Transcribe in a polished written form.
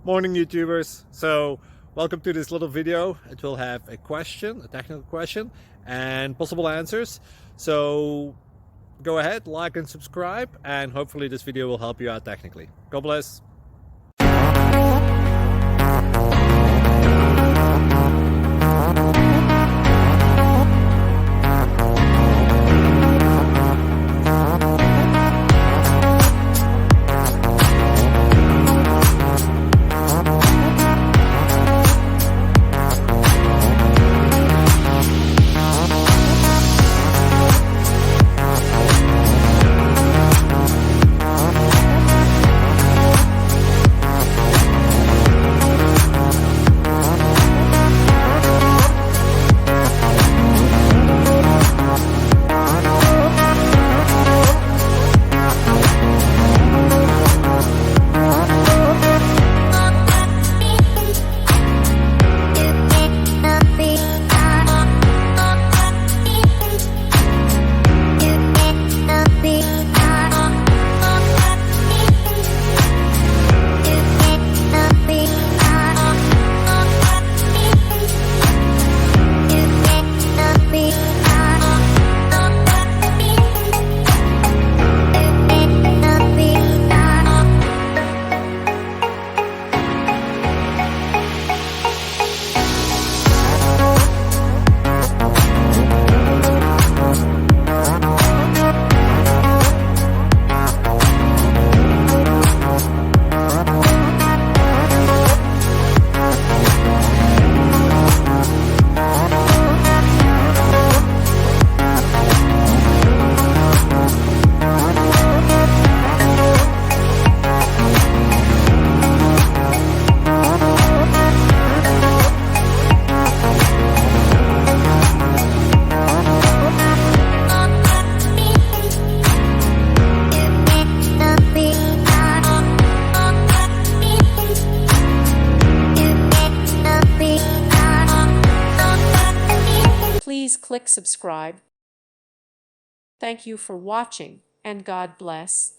Morning YouTubers. So welcome to this little video. It will have a question, a technical question, and possible answers. So go ahead, like and subscribe, and hopefully this video will help you out technically. God bless. Please click subscribe. Thank you for watching, and God bless.